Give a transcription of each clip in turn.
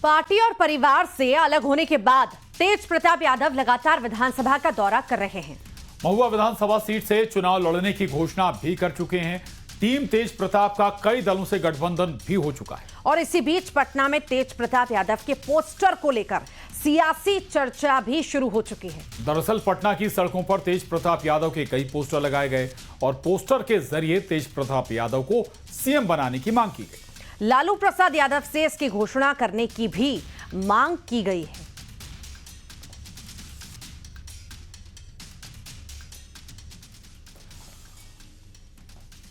Party और परिवार से अलग होने के बाद तेज प्रताप यादव लगातार विधानसभा का दौरा कर रहे हैं। महुआ विधानसभा सीट से चुनाव लड़ने की घोषणा भी कर चुके हैं। टीम तेज प्रताप का कई दलों से गठबंधन भी हो चुका है। और इसी बीच पटना में तेज प्रताप यादव के पोस्टर को लेकर सियासी चर्चा भी शुरू हो चुकी है। दरअसल पटना की सड़कों पर तेज प्रताप यादव के कई पोस्टर लगाए गए और पोस्टर के जरिए तेज प्रताप यादव को सीएम बनाने की मांग की गई। लालू प्रसाद यादव से इसकी घोषणा करने की भी मांग की गई है।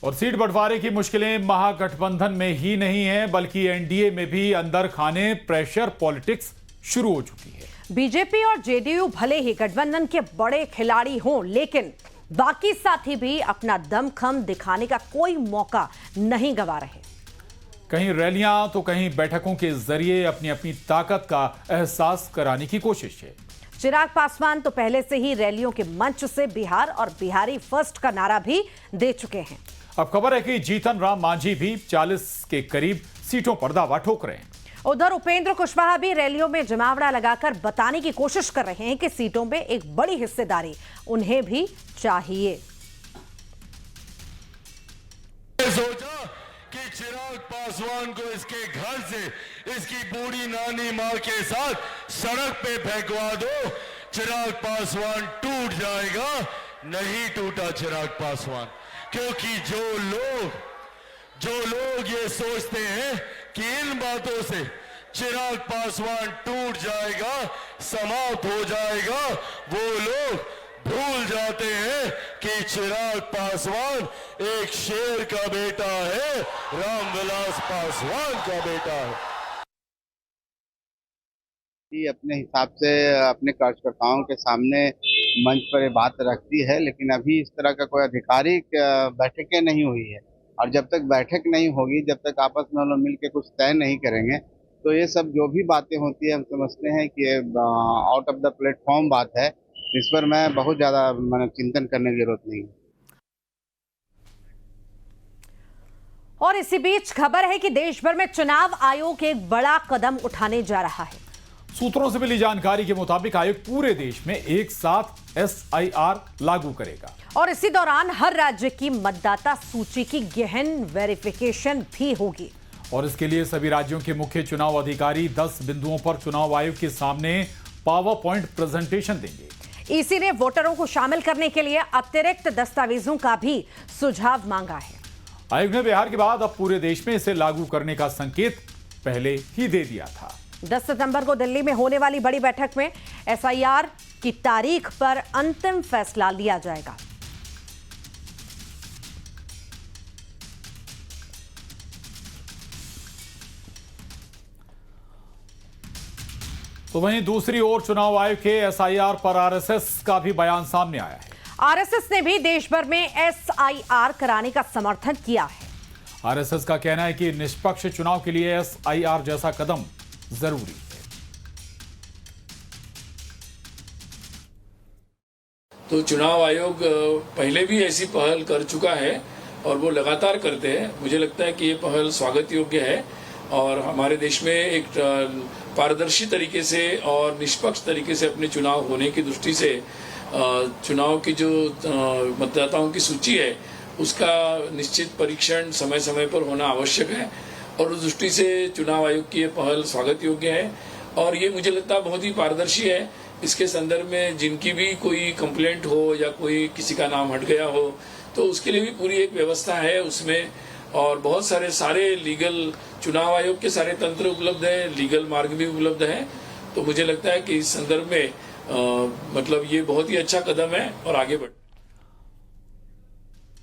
और सीट बंटवारे की मुश्किलें महागठबंधन में ही नहीं है, बल्कि एनडीए में भी अंदर खाने प्रेशर पॉलिटिक्स शुरू हो चुकी है। बीजेपी और जेडीयू भले ही गठबंधन के बड़े खिलाड़ी हों, लेकिन बाकी साथी भी अपना दमखम दिखाने का कोई मौका नहीं गंवा रहे। कहीं रैलियां तो कहीं बैठकों के जरिए अपनी अपनी ताकत का एहसास कराने की कोशिश है। चिराग पासवान तो पहले से ही रैलियों के मंच से बिहार और बिहारी फर्स्ट का नारा भी दे चुके हैं। अब खबर है कि जीतन राम मांझी भी 40 के करीब सीटों पर दावा ठोक रहे हैं। उधर उपेंद्र कुशवाहा भी रैलियों में जमावड़ा लगाकर बताने की कोशिश कर रहे हैं कि सीटों में एक बड़ी हिस्सेदारी उन्हें भी चाहिए। सोचा कि चिराग पासवान को इसके घर से इसकी बूढ़ी नानी मां के साथ सड़क पे फेंकवा दो, चिराग पासवान टूट जाएगा। नहीं टूटा चिराग पासवान, क्योंकि जो लोग ये सोचते हैं कि इन बातों से चिराग पासवान टूट जाएगा, समाप्त हो जाएगा, वो लोग भूल जाते हैं कि चिराग पासवान एक शेर का बेटा है, रामविलास पासवान का बेटा है। अपने हिसाब से अपने कार्यकर्ताओं के सामने मंच पर ये बात रखती है, लेकिन अभी इस तरह का कोई आधिकारिक बैठकें नहीं हुई है। और जब तक बैठक नहीं होगी, जब तक आपस में लोग मिल के कुछ तय नहीं करेंगे, तो ये सब जो भी बातें होती है हम समझते हैं कि आउट ऑफ द प्लेटफॉर्म बात है। इस पर मैं बहुत ज़्यादा चिंतन करने की जरूरत नहीं है। और इसी बीच खबर है कि देश भर में चुनाव आयोग एक बड़ा कदम उठाने जा रहा है। सूत्रों से मिली जानकारी के मुताबिक आयोग पूरे देश में एक साथ एसआईआर लागू करेगा और इसी दौरान हर राज्य की मतदाता सूची की गहन वेरिफिकेशन भी होगी। और इसके लिए सभी राज्यों के मुख्य चुनाव अधिकारी 10 बिंदुओं पर चुनाव आयोग के सामने पावर पॉइंट प्रेजेंटेशन देंगे। ईसी ने वोटरों को शामिल करने के लिए अतिरिक्त दस्तावेजों का भी सुझाव मांगा है। आयोग ने बिहार के बाद अब पूरे देश में इसे लागू करने का संकेत पहले ही दे दिया था। 10 सितंबर को दिल्ली में होने वाली बड़ी बैठक में एसआईआर की तारीख पर अंतिम फैसला लिया जाएगा। तो वहीं दूसरी ओर चुनाव आयोग के एसआईआर पर आरएसएस का भी बयान सामने आया है। आरएसएस ने भी देश भर में एसआईआर कराने का समर्थन किया है। आरएसएस का कहना है कि निष्पक्ष चुनाव के लिए एसआईआर जैसा कदम जरूरी है। तो चुनाव आयोग पहले भी ऐसी पहल कर चुका है और वो लगातार करते हैं। मुझे लगता है कि ये पहल स्वागत योग्य है और हमारे देश में एक पारदर्शी तरीके से और निष्पक्ष तरीके से अपने चुनाव होने की दृष्टि से चुनाव की जो मतदाताओं की सूची है उसका निश्चित परीक्षण समय समय पर होना आवश्यक है और उस दृष्टि से चुनाव आयोग की ये पहल स्वागत योग्य है और ये मुझे लगता है बहुत ही पारदर्शी है। इसके संदर्भ में जिनकी भी कोई कंप्लेंट हो या कोई किसी का नाम हट गया हो तो उसके लिए भी पूरी एक व्यवस्था है उसमें और बहुत सारे लीगल चुनाव आयोग के सारे तंत्र उपलब्ध है, लीगल मार्ग भी उपलब्ध है। तो मुझे लगता है कि इस संदर्भ में मतलब ये बहुत ही अच्छा कदम है और आगे बढ़।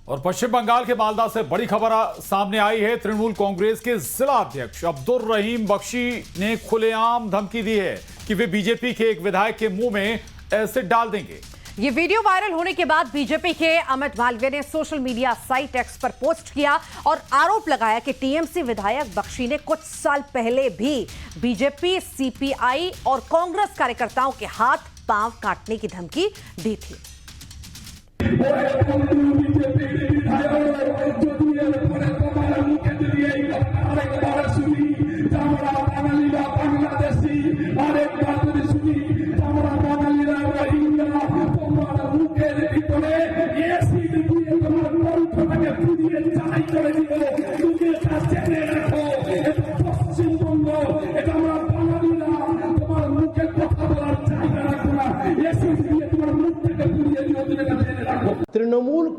और पश्चिम बंगाल के मालदा से बड़ी खबर सामने आई है। तृणमूल कांग्रेस के जिला अध्यक्ष अब्दुल रहीम बख्शी ने खुलेआम धमकी दी है कि वे बीजेपी के एक विधायक के मुंह में एसिड डाल देंगे। ये वीडियो वायरल होने के बाद बीजेपी के अमित मालवीय ने सोशल मीडिया साइट एक्स पर पोस्ट किया और आरोप लगाया कि टीएमसी विधायक बख्शी ने कुछ साल पहले भी बीजेपी, सीपीआई और कांग्रेस कार्यकर्ताओं के हाथ पांव काटने की धमकी दी थी। बांग्लादेश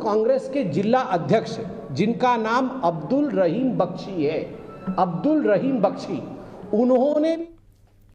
कांग्रेस के जिला अध्यक्ष जिनका नाम अब्दुल रहीम बख्शी है, अब्दुल रहीम बख्शी, उन्होंने